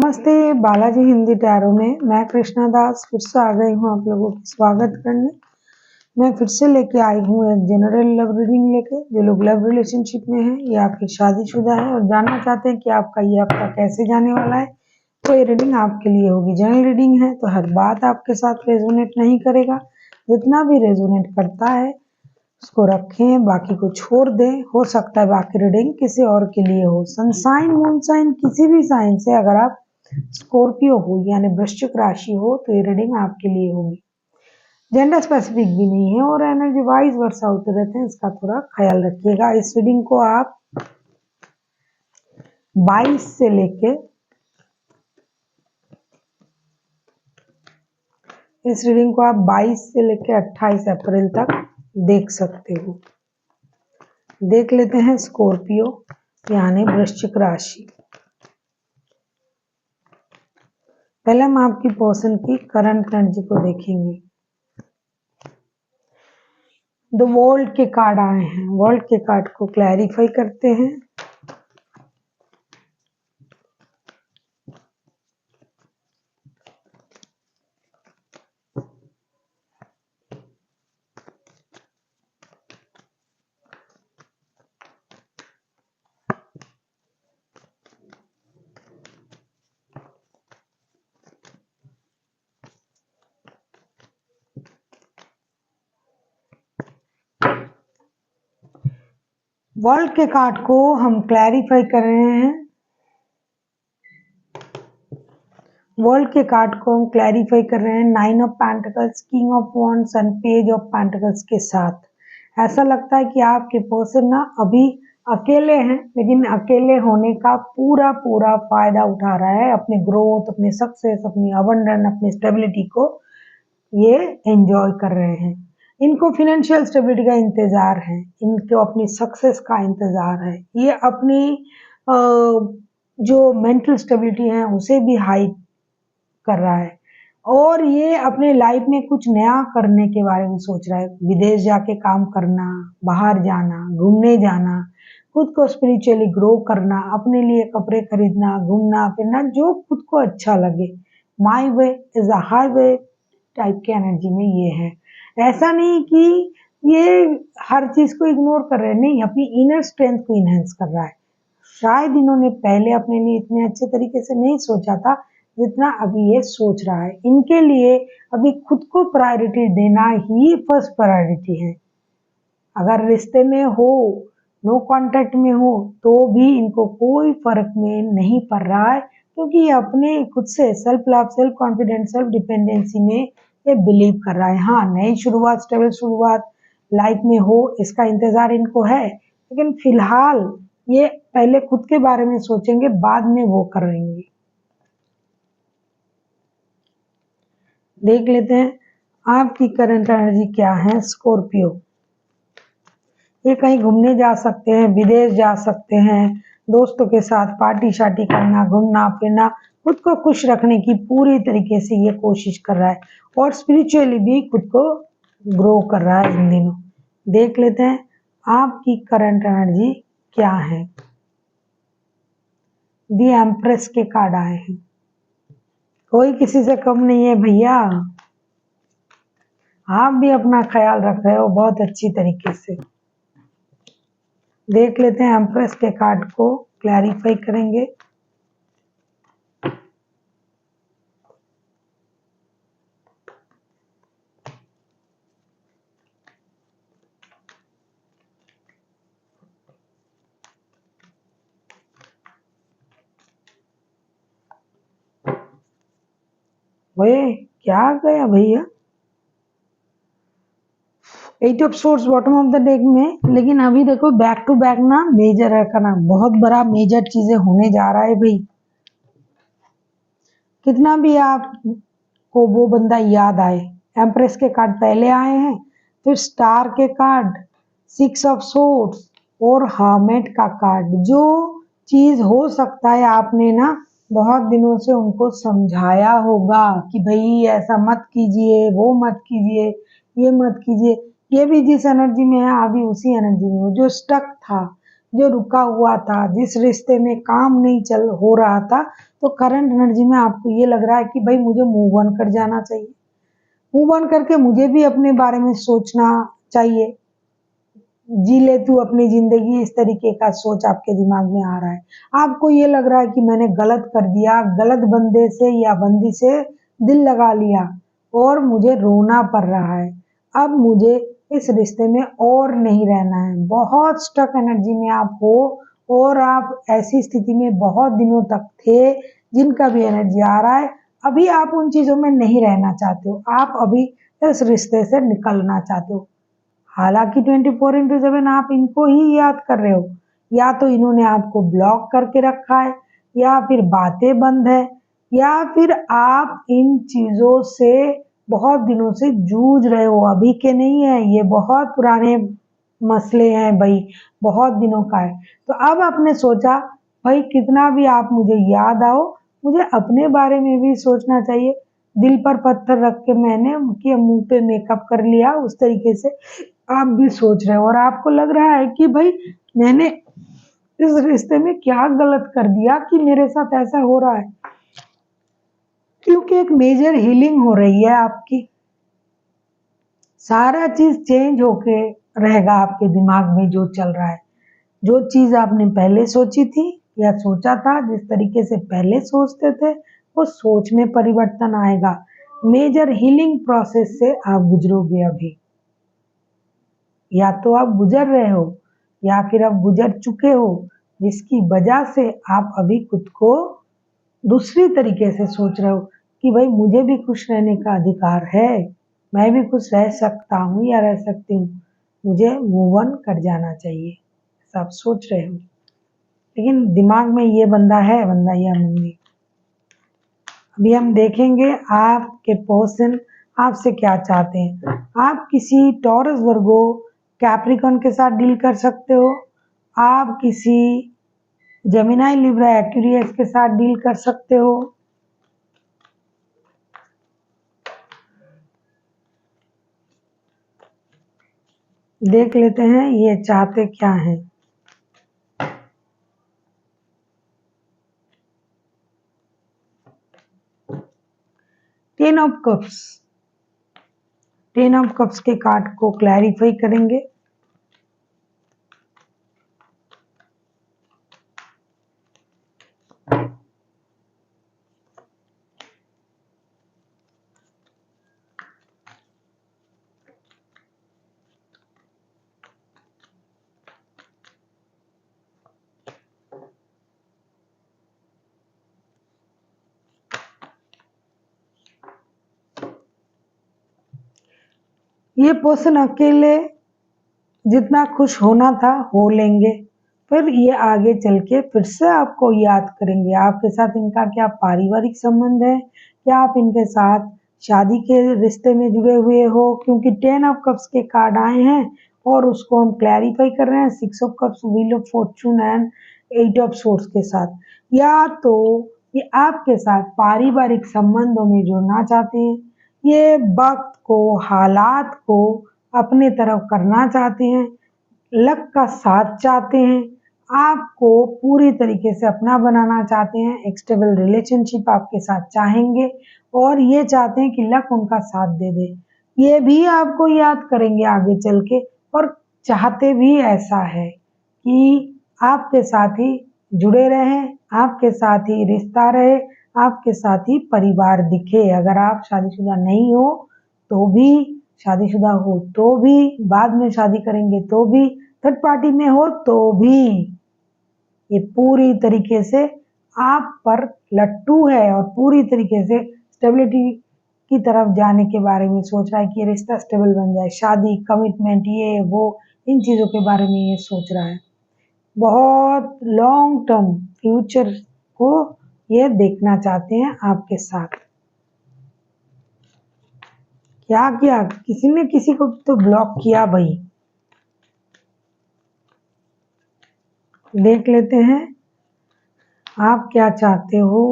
नमस्ते बालाजी हिंदी टैरो में मैं कृष्णा दास फिर से आ गई हूँ आप लोगों की स्वागत करने। मैं फिर से लेके आई हूँ एक जनरल लव रीडिंग लेके। जो लोग लव रिलेशनशिप में हैं या फिर शादीशुदा है और जानना चाहते हैं कि आपका ये हफ्ता कैसे जाने वाला है, तो ये रीडिंग आपके लिए होगी। जनरल रीडिंग है तो हर बात आपके साथ रेजोनेट नहीं करेगा। जितना भी रेजोनेट करता है उसको रखें, बाकी को छोड़ दें। हो सकता है बाकी रीडिंग किसी और के लिए हो। सनसाइन मून साइन किसी भी साइन से अगर आप स्कॉर्पियो हो यानी वृश्चिक राशि हो तो ये रीडिंग आपके लिए होगी। जेंडर स्पेसिफिक भी नहीं है और एनर्जी वाइज वर्षा होते रहते हैं, इसका थोड़ा ख्याल रखिएगा। इस रीडिंग को आप 22 से लेके 28 अप्रैल तक देख सकते हो। देख लेते हैं स्कॉर्पियो यानी वृश्चिक राशि। पहले हम आपकी पर्सन की करंट एनर्जी को देखेंगे। द वर्ल्ड के कार्ड आए हैं। वर्ल्ड के कार्ड को क्लैरिफाई करते हैं। वर्ल्ड के कार्ड को हम क्लैरिफाई कर रहे हैं। वर्ल्ड के कार्ड को हम क्लैरिफाई कर रहे हैं 9 of pentacles, king of wands and page of pentacles के साथ। ऐसा लगता है कि आपके पर्सन ना अभी अकेले हैं, लेकिन अकेले होने का पूरा पूरा फायदा उठा रहा है। अपने ग्रोथ, अपने सक्सेस, अपनी अबंडेंस, अपनी स्टेबिलिटी को ये एंजॉय कर रहे हैं। इनको फाइनेंशियल स्टेबिलिटी का इंतजार है, इनको अपनी सक्सेस का इंतजार है। ये अपनी जो मेंटल स्टेबिलिटी है उसे भी हाई कर रहा है और ये अपने लाइफ में कुछ नया करने के बारे में सोच रहा है। विदेश जाके काम करना, बाहर जाना, घूमने जाना, खुद को स्पिरिचुअली ग्रो करना, अपने लिए कपड़े खरीदना, घूमना फिरना, जो खुद को अच्छा लगे। My way is a highway type के एनर्जी में ये है। ऐसा नहीं कि ये हर चीज को इग्नोर कर रहे हैं, नहीं, अपनी इनर स्ट्रेंथ को इनहेंस कर रहा है। शायद इन्होंने पहले अपने लिए इतने अच्छे तरीके से नहीं सोचा था जितना अभी ये सोच रहा है। इनके लिए अभी खुद को प्रायोरिटी देना ही फर्स्ट प्रायोरिटी है। अगर रिश्ते में हो, नो कांटेक्ट में हो, तो भी इनको कोई फर्क में नहीं पड़ रहा है, क्योंकि ये अपने खुद से self love, self confidence, self dependency में ये बिलीव कर रहा है। हाँ, नई शुरुआत, स्टेबल शुरुआत लाइफ में हो, इसका इंतजार इनको है, लेकिन फिलहाल ये पहले खुद के बारे में सोचेंगे, बाद में वो करेंगे। देख लेते हैं आपकी करंट एनर्जी क्या है स्कॉर्पियो। ये कहीं घूमने जा सकते हैं, विदेश जा सकते हैं, दोस्तों के साथ पार्टी शार्टी करना, घूमना फिरना, खुद को खुश रखने की पूरी तरीके से ये कोशिश कर रहा है और स्पिरिचुअली भी खुद को ग्रो कर रहा है इन दिनों। देख लेते हैं आपकी करंट एनर्जी क्या है। दी एम्प्रेस के कार्ड आए हैं। कोई किसी से कम नहीं है भैया, आप भी अपना ख्याल रख रहे हो बहुत अच्छी तरीके से। देख लेते हैं एम्प्रेस के कार्ड को क्लैरिफाई करेंगे। ओए क्या गया भैया, 8 of source bottom of the deck में। लेकिन अभी देखो बैक टू बैक ना मेजर है का ना, बहुत बड़ा मेजर चीजें होने जा रहा है भाई। कितना भी आपको वो बंदा याद आए, एम्प्रेस के कार्ड पहले आए हैं, फिर स्टार के कार्ड, 6 ऑफ सोर्स और हर्मिट का कार्ड। जो चीज हो सकता है आपने ना बहुत दिनों से उनको समझाया होगा कि भाई ऐसा मत कीजिए, वो मत कीजिए, ये मत कीजिए। ये भी जिस एनर्जी में है अभी उसी एनर्जी में हो, जो स्टक था, जो रुका हुआ था, जिस रिश्ते में काम नहीं चल हो रहा था, तो करंट एनर्जी में आपको ये लग रहा है कि भाई मुझे मूव ऑन कर जाना चाहिए। मूव ऑन करके मुझे भी अपने बारे में सोचना चाहिए। जी ले तू अपनी जिंदगी, इस तरीके का सोच आपके दिमाग में आ रहा है। आपको ये लग रहा है कि मैंने गलत कर दिया, गलत बंदे से या बंदी से दिल लगा लिया और मुझे रोना पड़ रहा है। अब मुझे इस रिश्ते में और नहीं रहना है। बहुत स्टक एनर्जी में आप हो और आप ऐसी स्थिति में बहुत दिनों तक थे, जिनका भी एनर्जी आ रहा है। अभी आप उन चीजों में नहीं रहना चाहते हो, आप अभी इस रिश्ते से निकलना चाहते हो। हालांकि 24/7 आप इनको ही याद कर रहे हो, या तो इन्होंने आपको ब्लॉक करके रखा है, या फिर बातें बंद है, या फिर आप इन चीजों से बहुत दिनों से जूझ रहे हो। अभी के नहीं है, ये बहुत पुराने मसले हैं भाई, बहुत दिनों का है। तो अब आपने सोचा भाई कितना भी आप मुझे याद आओ, मुझे अपने बारे में भी सोचना चाहिए। दिल पर पत्थर रख के मैंने उनके मुंह पे मेकअप कर लिया, उस तरीके से आप भी सोच रहे हो और आपको लग रहा है कि भाई मैंने इस रिश्ते में क्या गलत कर दिया कि मेरे साथ ऐसा हो रहा है। क्योंकि एक मेजर हीलिंग हो रही है आपकी, सारा चीज चेंज होके रहेगा आपके दिमाग में। जो चल रहा है, जो चीज आपने पहले सोची थी या सोचा था, जिस तरीके से पहले सोचते थे, वो सोच में परिवर्तन आएगा। मेजर हीलिंग प्रोसेस से आप गुजरोगे अभी, या तो आप गुजर रहे हो या फिर आप गुजर चुके हो, जिसकी वजह से आप अभी खुद को दूसरी तरीके से सोच रहे हो कि भाई मुझे भी खुश रहने का अधिकार है, मैं भी खुश रह सकता हूँ या रह सकती हूँ, मुझे मूव ऑन कर जाना चाहिए, ऐसा आप सोच रहे हो। लेकिन दिमाग में ये बंदा है, बंदा या बंदी। अभी हम देखेंगे आपके पर्सन आपसे क्या चाहते हैं। आप किसी टॉरस, वर्गो, कैप्रिकॉन के साथ डील कर सकते हो। आप किसी जेमिनाई, लिब्रा, एक्वेरियस के साथ डील कर सकते हो। देख लेते हैं ये चाहते क्या हैं। Ten of cups, ten of cups के कार्ड को क्लैरिफाई करेंगे। ये पर्सन अकेले जितना खुश होना था हो लेंगे, फिर ये आगे चल के फिर से आपको याद करेंगे। आपके साथ इनका क्या पारिवारिक संबंध है, क्या आप इनके साथ शादी के रिश्ते में जुड़े हुए हो, क्योंकि 10 ऑफ कप्स के कार्ड आए हैं और उसको हम क्लैरिफाई कर रहे हैं 6 of cups, wheel of Fortune and 8 of source के साथ। या तो ये आपके साथ पारिवारिक संबंधों में जुड़ना चाहते हैं, ये वक्त को, हालात को अपने तरफ करना चाहते हैं, लक का साथ चाहते हैं, आपको पूरी तरीके से अपना बनाना चाहते हैं, एक स्टेबल रिलेशनशिप आपके साथ चाहेंगे और ये चाहते हैं कि लक उनका साथ दे दे। ये भी आपको याद करेंगे आगे चल के और चाहते भी ऐसा है कि आपके साथ ही जुड़े रहें, आपके साथ ही रिश्ता रहे, आपके साथ ही परिवार दिखे। अगर आप शादीशुदा नहीं हो तो भी, शादीशुदा हो तो भी, बाद में शादी करेंगे तो भी, थर्ड पार्टी में हो तो भी, ये पूरी तरीके से आप पर लट्टू है और पूरी तरीके से स्टेबिलिटी की तरफ जाने के बारे में सोच रहा है कि ये रिश्ता स्टेबल बन जाए, शादी, कमिटमेंट, ये वो, इन चीज़ों के बारे में ये सोच रहा है। बहुत लॉन्ग टर्म फ्यूचर को ये देखना चाहते हैं आपके साथ। क्या किया, किसी ने किसी को तो ब्लॉक किया भाई। देख लेते हैं आप क्या चाहते हो।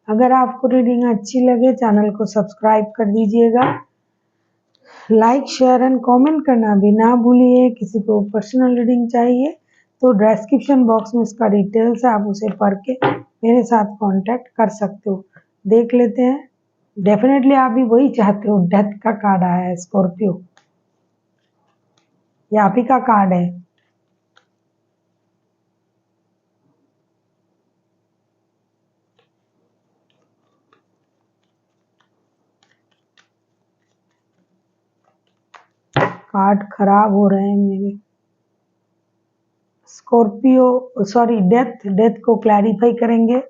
अगर आपको रीडिंग अच्छी लगे चैनल को सब्सक्राइब कर दीजिएगा। लाइक शेयर एंड कमेंट करना भी ना भूलिए। किसी को पर्सनल रीडिंग चाहिए तो डिस्क्रिप्शन बॉक्स में उसका डिटेल्स है, आप उसे पढ़ के मेरे साथ कांटेक्ट कर सकते हो। देख लेते हैं। डेफिनेटली आप भी वही चाहते हो। डेथ का कार्ड आया है, स्कॉर्पियो, ये आप ही का कार्ड है। कार्ड खराब हो रहे हैं मेरे। स्कॉर्पियो, सॉरी, डेथ, डेथ को क्लैरिफाई करेंगे।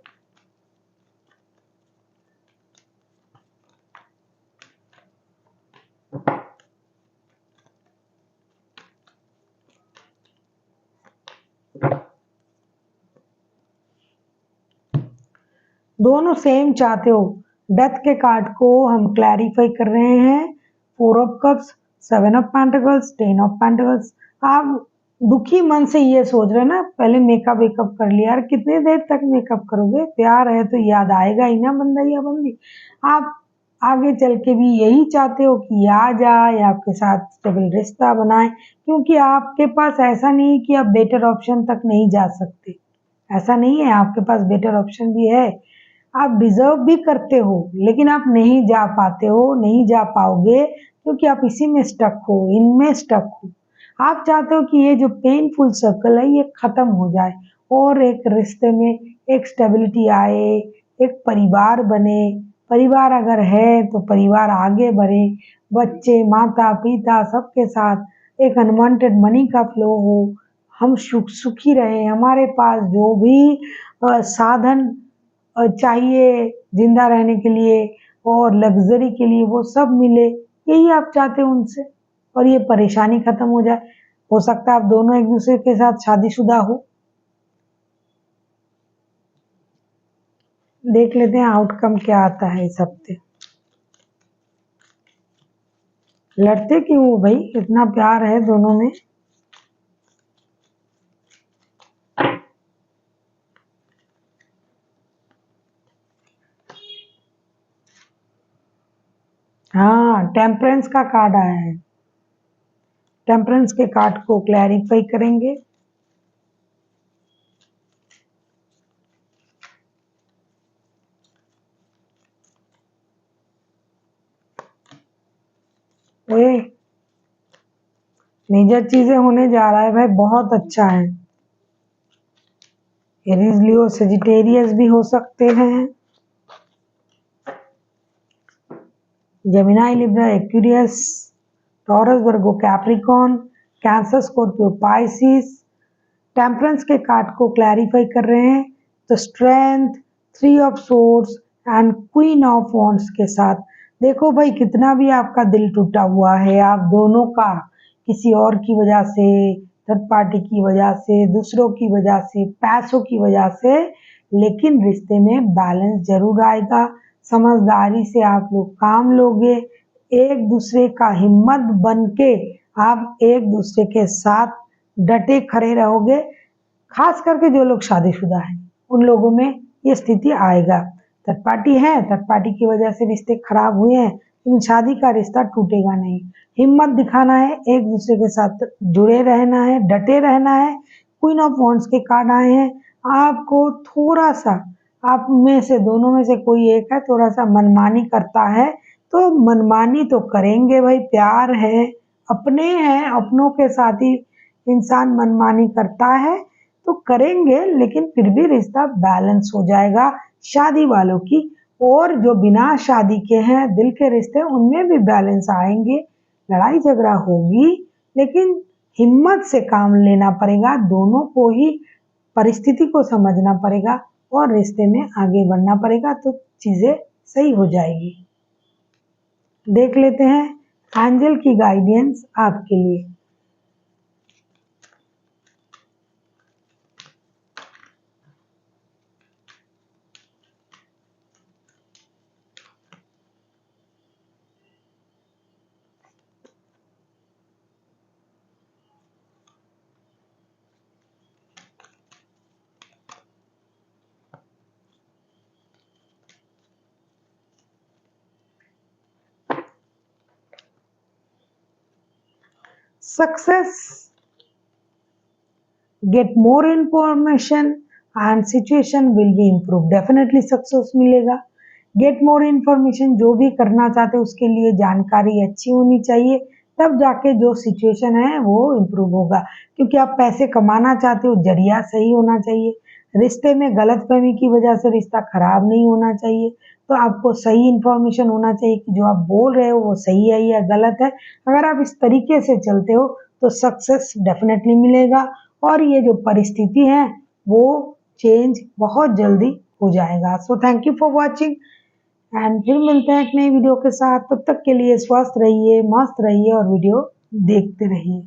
दोनों सेम चाहते हो। डेथ के कार्ड को हम क्लैरिफाई कर रहे हैं। 4 of cups, 7 of pentacles, 10 of pentacles. आप दुखी मन से ये सोच रहे हैं ना, पहले मेकअप वेकअप कर लिया। यार कितने देर तक मेकअप करोगे? प्यार है तो याद आएगा ही ना बंदा या बंदी। आप आगे चल के भी यही चाहते हो कि आ जाए, आपके साथ स्टेबल रिश्ता बनाए, क्योंकि आपके पास ऐसा नहीं है कि आप बेटर ऑप्शन तक नहीं जा सकते। ऐसा नहीं है, आपके पास बेटर ऑप्शन भी है। आप डिजर्व भी करते हो, लेकिन आप नहीं जा पाते हो, नहीं जा पाओगे, क्योंकि आप इसी में स्टक हो, इनमें स्टक हो। आप चाहते हो कि ये जो पेनफुल सर्कल है ये खत्म हो जाए और एक रिश्ते में एक स्टेबिलिटी आए, एक परिवार बने। परिवार अगर है तो परिवार आगे बढ़े, बच्चे, माता पिता सबके साथ एक अनवांटेड मनी का फ्लो हो, हम सुखी रहे, हमारे पास जो भी साधन चाहिए जिंदा रहने के लिए और लग्जरी के लिए, वो सब मिले, यही आप चाहते हो उनसे, और ये परेशानी खत्म हो जाए। हो सकता है आप दोनों एक दूसरे के साथ शादीशुदा हो। देख लेते हैं आउटकम क्या आता है इस हफ्ते। लड़ते क्यों हो भाई? इतना प्यार है दोनों में। हाँ, टेम्परेंस का कार्ड आया है। टेम्परेंस के कार्ड को क्लैरिफाई करेंगे। ओए, मेजर चीजें होने जा रहा है भाई, बहुत अच्छा है। एरीज, लियो, सेजिटेरियस भी हो सकते हैं। Gemini, Libra, Aquarius, Taurus, Virgo, Capricorn, Cancer, Scorpio, Pisces. Temperance के कार्ड को क्लैरिफाई कर रहे हैं। तो strength, 3 of swords and queen of wands के साथ। देखो भाई, कितना भी आपका दिल टूटा हुआ है, आप दोनों का, किसी और की वजह से, थर्ड पार्टी की वजह से, दूसरों की वजह से, पैसों की वजह से, लेकिन रिश्ते में बैलेंस जरूर आएगा। समझदारी से आप लोग काम लोगे, एक दूसरे का हिम्मत बन के आप एक दूसरे के साथ डटे खड़े रहोगे। खास करके जो लोग शादीशुदा हैं, उन लोगों में ये स्थिति आएगा। थर्ड पार्टी है, थर्ड पार्टी की वजह से रिश्ते खराब हुए हैं, लेकिन शादी का रिश्ता टूटेगा नहीं। हिम्मत दिखाना है, एक दूसरे के साथ जुड़े रहना है, डटे रहना है। क्वीन ऑफ वॉन्ड्स के कार्ड आए हैं। आपको थोड़ा सा, आप में से, दोनों में से कोई एक है, थोड़ा सा मनमानी करता है, तो मनमानी तो करेंगे भाई, प्यार है, अपने हैं, अपनों के साथ ही इंसान मनमानी करता है तो करेंगे, लेकिन फिर भी रिश्ता बैलेंस हो जाएगा। शादी वालों की, और जो बिना शादी के हैं दिल के रिश्ते, उनमें भी बैलेंस आएंगे। लड़ाई झगड़ा होगी, लेकिन हिम्मत से काम लेना पड़ेगा, दोनों को ही परिस्थिति को समझना पड़ेगा और रिश्ते में आगे बढ़ना पड़ेगा, तो चीजें सही हो जाएगी। देख लेते हैं एंजल की गाइडेंस आपके लिए। Success, get more information and situation will be improve. Definitely success मिलेगा। गेट मोर इन्फॉर्मेशन, जो भी करना चाहते हो उसके लिए जानकारी अच्छी होनी चाहिए, तब जाके जो सिचुएशन है वो इम्प्रूव होगा। क्योंकि आप पैसे कमाना चाहते हो, जरिया सही होना चाहिए। रिश्ते में गलतफहमी की वजह से रिश्ता खराब नहीं होना चाहिए। तो आपको सही इन्फॉर्मेशन होना चाहिए कि जो आप बोल रहे हो वो सही है या गलत है। अगर आप इस तरीके से चलते हो तो सक्सेस डेफिनेटली मिलेगा और ये जो परिस्थिति है वो चेंज बहुत जल्दी हो जाएगा। So thank you for watching and फिर मिलते हैं एक नई वीडियो के साथ। तब तक के लिए स्वस्थ रहिए, मस्त रहिए और वीडियो देखते रहिए।